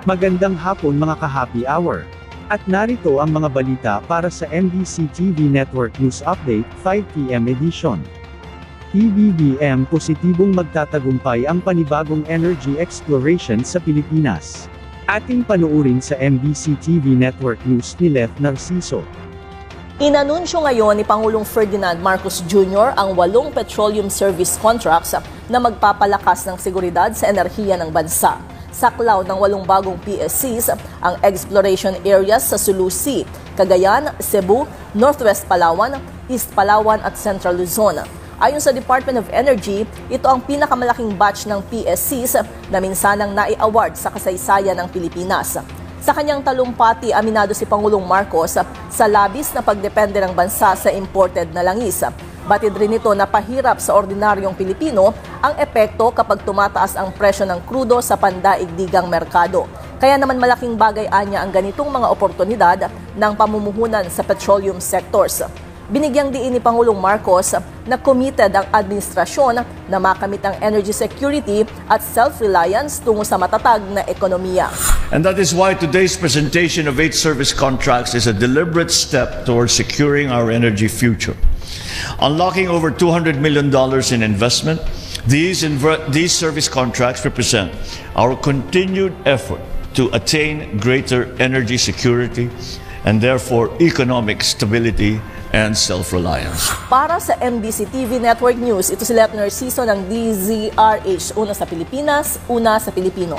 Magandang hapon mga ka-happy hour. At narito ang mga balita para sa MBC TV Network News Update, 5 PM edition. PBBM positibong magtatagumpay ang panibagong energy exploration sa Pilipinas. Ating panuurin sa MBC TV Network News ni Leth Narciso. Inanunsyo ngayon ni Pangulong Ferdinand Marcos Jr. ang 8 petroleum service contracts na magpapalakas ng seguridad sa enerhiya ng bansa. Saklaw ng 8 bagong PSCs ang exploration areas sa Sulu Sea, Cagayan, Cebu, Northwest Palawan, East Palawan at Central Luzon. Ayon sa Department of Energy, ito ang pinakamalaking batch ng PSCs na minsanang nai-award sa kasaysayan ng Pilipinas. Sa kanyang talumpati, aminado si Pangulong Marcos sa labis na pagdepende ng bansa sa imported na langis. Batid rin ito na pahirap sa ordinaryong Pilipino ang epekto kapag tumataas ang presyo ng krudo sa pandaigdigang merkado. Kaya naman malaking bagay anya ang ganitong mga oportunidad ng pamumuhunan sa petroleum sectors. Binigyang diin ni Pangulong Marcos na committed ang administrasyon na makamit ang energy security at self-reliance tungo sa matatag na ekonomiya. And that is why today's presentation of 8 service contracts is a deliberate step towards securing our energy future. Unlocking over $200 million in investment, these service contracts represent our continued effort to attain greater energy security and therefore economic stability and self-reliance. Para sa MBC TV Network News, ito si Leth Narciso ng DZRH. Una sa Pilipinas, una sa Pilipino.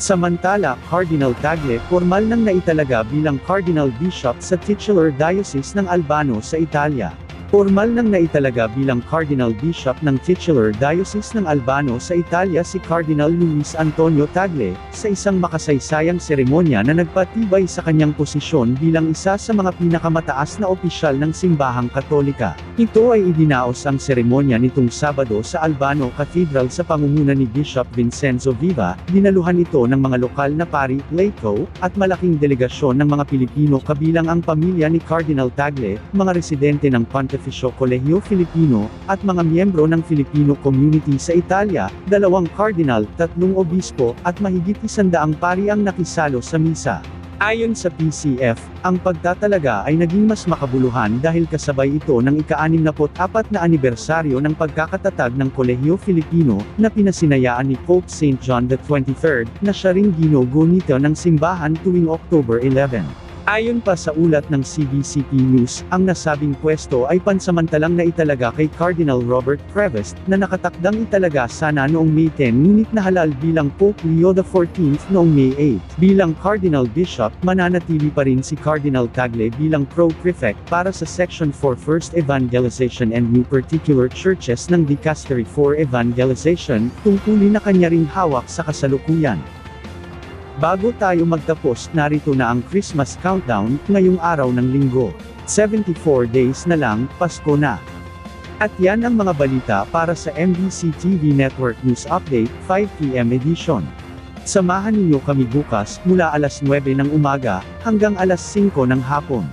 Samantala, Cardinal Tagle formal nang naitalaga bilang Cardinal Bishop sa titular diocese ng Albano sa Italia. Formal nang naitalaga bilang Cardinal Bishop ng titular diocese ng Albano sa Italia si Cardinal Luis Antonio Tagle, sa isang makasaysayang seremonya na nagpatibay sa kanyang posisyon bilang isa sa mga pinakamataas na opisyal ng simbahang Katolika. Ito ay idinaos ang seremonya nitong Sabado sa Albano Cathedral sa pangunguna ni Bishop Vincenzo Viva. Dinaluhan ito ng mga lokal na pari, laiko, at malaking delegasyon ng mga Pilipino kabilang ang pamilya ni Cardinal Tagle, mga residente ng Pontificio Colegio Filipino, at mga miyembro ng Filipino community sa Italia, 2 cardinal, 3 obispo, at mahigit 100 pari ang nakisalo sa misa. Ayon sa PCF, ang pagtatalaga ay naging mas makabuluhan dahil kasabay ito ng ika-64 na anibersaryo ng pagkakatatag ng Colegio Filipino, na pinasinayaan ni Pope St. John XXIII, na siya ring ginugunita ng simbahan tuwing October 11. Ayon pa sa ulat ng CBCP News, ang nasabing pwesto ay pansamantalang naitalaga kay Cardinal Robert Prevost, na nakatakdang italaga sana noong May 10 ngunit nahalal bilang Pope Leo XIV noong May 8. Bilang Cardinal Bishop, mananatili pa rin si Cardinal Tagle bilang Pro-Prefect para sa Section 4 First Evangelization and New Particular Churches ng Dicastery for Evangelization, tungkulin na kanya ring hawak sa kasalukuyan. Bago tayo magtapos, narito na ang Christmas countdown, ngayong araw ng linggo. 74 days na lang, Pasko na. At yan ang mga balita para sa MBC TV Network News Update, 5 PM edition. Samahan ninyo kami bukas, mula alas 9 ng umaga, hanggang alas 5 ng hapon.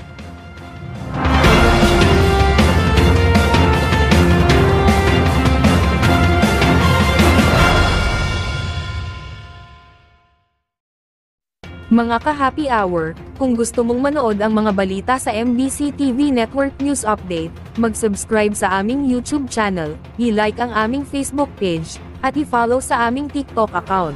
Mga ka-happy hour, kung gusto mong manood ang mga balita sa MBC TV Network News Update, mag-subscribe sa aming YouTube channel, i-like ang aming Facebook page, at i-follow sa aming TikTok account.